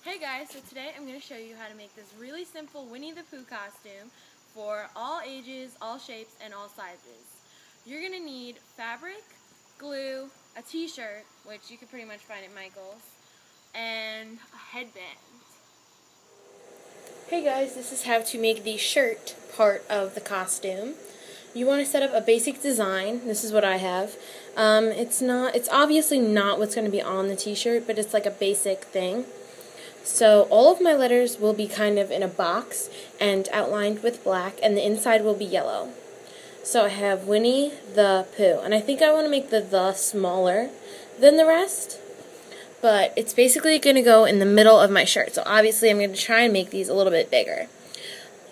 Hey guys, so today I'm going to show you how to make this really simple Winnie the Pooh costume for all ages, all shapes, and all sizes. You're going to need fabric, glue, a t-shirt, which you can pretty much find at Michael's, and a headband. Hey guys, this is how to make the shirt part of the costume. You want to set up a basic design. This is what I have. It's obviously not what's going to be on the t-shirt, but it's like a basic thing. So all of my letters will be kind of in a box and outlined with black, and the inside will be yellow. So I have Winnie the Pooh, and I think I want to make the smaller than the rest, but it's basically going to go in the middle of my shirt. So obviously I'm going to try and make these a little bit bigger.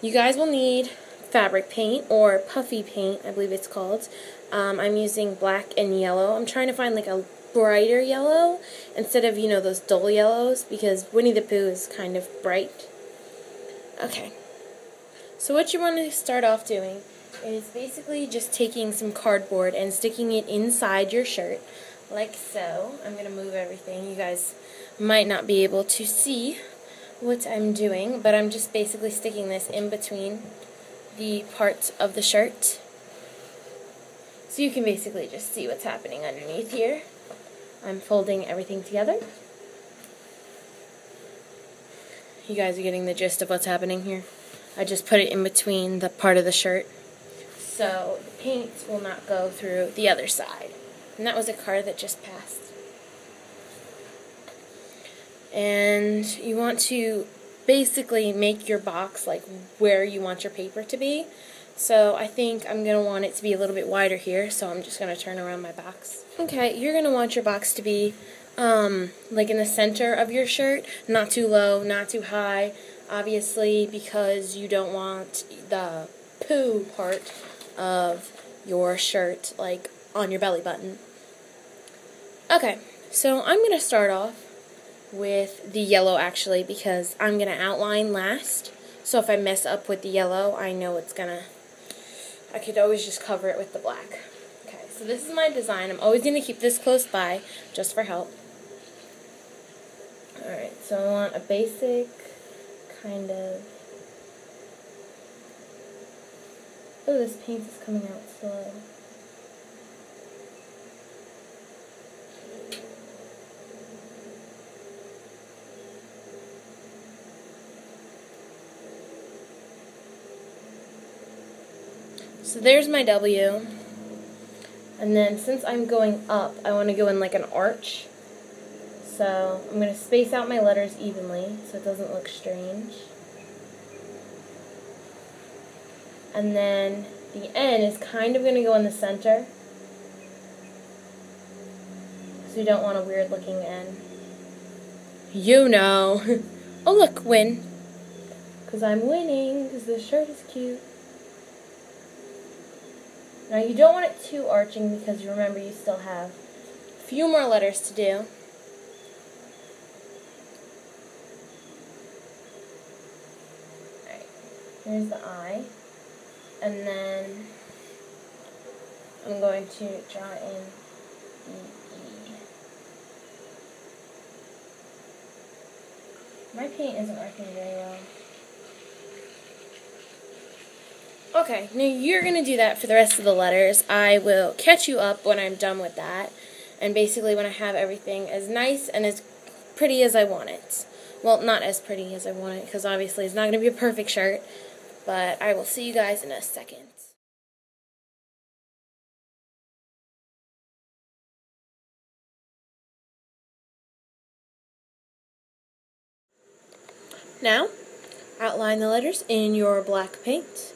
You guys will need fabric paint, or puffy paint, I believe it's called. I'm using black and yellow. I'm trying to find like a brighter yellow instead of, those dull yellows, because Winnie the Pooh is kind of bright. Okay. So what you want to start off doing is basically just taking some cardboard and sticking it inside your shirt, like so. I'm going to move everything. You guys might not be able to see what I'm doing, but I'm just basically sticking this in between the parts of the shirt. So you can basically just see what's happening underneath here. I'm folding everything together. You guys are getting the gist of what's happening here. I just put it in between the part of the shirt so the paint will not go through the other side. And that was a car that just passed. And you want to basically make your box like where you want your paper to be. So I think I'm going to want it to be a little bit wider here, so I'm just going to turn around my box. Okay, you're going to want your box to be like in the center of your shirt, not too low, not too high, obviously, because you don't want the Pooh part of your shirt like on your belly button. Okay, so I'm going to start off with the yellow actually, because I'm going to outline last. So if I mess up with the yellow, I know I could always just cover it with the black. Okay, so this is my design. I'm always going to keep this close by, just for help. Alright, so I want a basic kind of... Oh, this paint is coming out slow. So there's my W, and then since I'm going up, I want to go in like an arch. So I'm going to space out my letters evenly so it doesn't look strange. And then the N is kind of going to go in the center, so you don't want a weird looking N. You know. Oh look, win. Because I'm winning, because this shirt is cute. Now you don't want it too arching, because you remember you still have a few more letters to do. Alright, here's the I. And then I'm going to draw in the E. My paint isn't working very well. Okay, now you're going to do that for the rest of the letters. I will catch you up when I'm done with that, and basically when I have everything as nice and as pretty as I want it. Well, not as pretty as I want it, because obviously it's not going to be a perfect shirt, but I will see you guys in a second. Now, outline the letters in your black paint.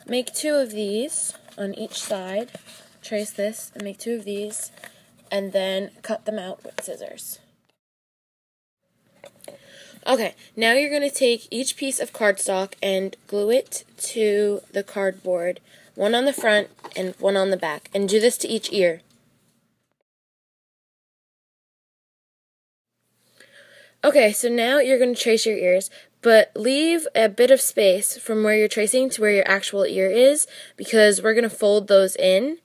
make 2 of these on each side. Trace this and make 2 of these, and then cut them out with scissors. Okay, now you're going to take each piece of cardstock and glue it to the cardboard, one on the front and one on the back, and do this to each ear. Okay, so now you're going to trace your ears, but leave a bit of space from where you're tracing to where your actual ear is, because we're going to fold those in,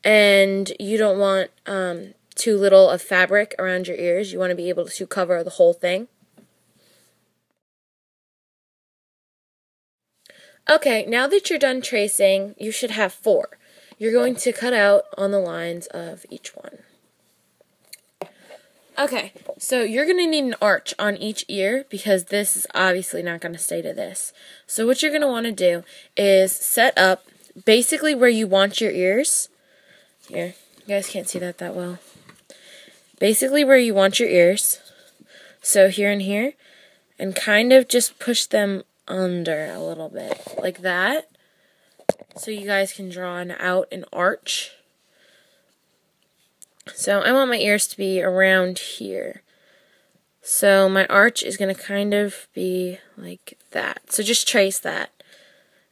and you don't want too little of fabric around your ears. You want to be able to cover the whole thing. Okay, now that you're done tracing, you should have 4. You're going to cut out on the lines of each one. Okay, so you're going to need an arch on each ear because this is obviously not going to stay to this. So what you're going to want to do is set up basically where you want your ears. Here, you guys can't see that well. Basically where you want your ears. So here and here. And kind of just push them under a little bit, like that, so you guys can draw out an arch. So I want my ears to be around here, so my arch is going to kind of be like that. So just trace that,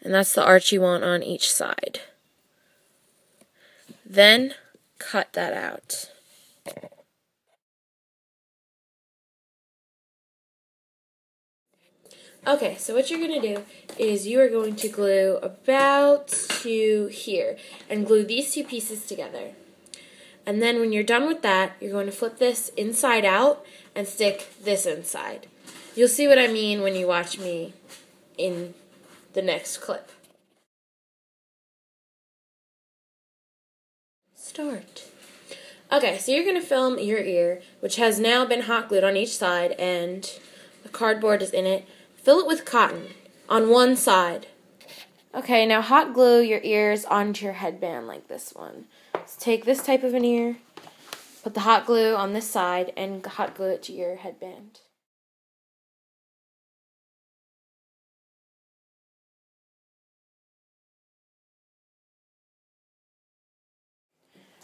and that's the arch you want on each side. Then cut that out. Okay, so what you're going to do is you are going to glue about to here and glue these 2 pieces together. And then when you're done with that, you're going to flip this inside out and stick this inside. You'll see what I mean when you watch me in the next clip. Start. Okay, so you're going to film your ear, which has now been hot glued on each side, and the cardboard is in it. Fill it with cotton on one side. Okay, now hot glue your ears onto your headband like this one. So take this type of an ear, put the hot glue on this side, and hot glue it to your headband.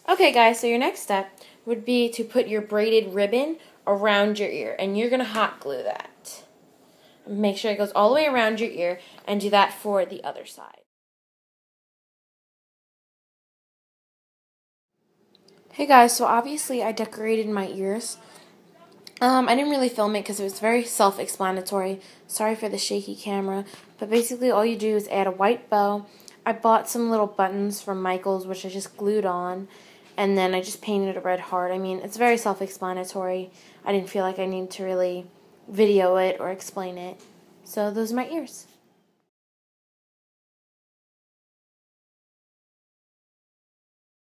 Okay guys, so your next step would be to put your braided ribbon around your ear, and you're going to hot glue that. Make sure it goes all the way around your ear, and do that for the other side. Hey guys, so obviously I decorated my ears. I didn't really film it because it was very self-explanatory. Sorry for the shaky camera, but basically all you do is add a white bow. I bought some little buttons from Michael's, which I just glued on, and then I just painted a red heart. I mean, it's very self-explanatory. I didn't feel like I needed to really video it or explain it. So those are my ears.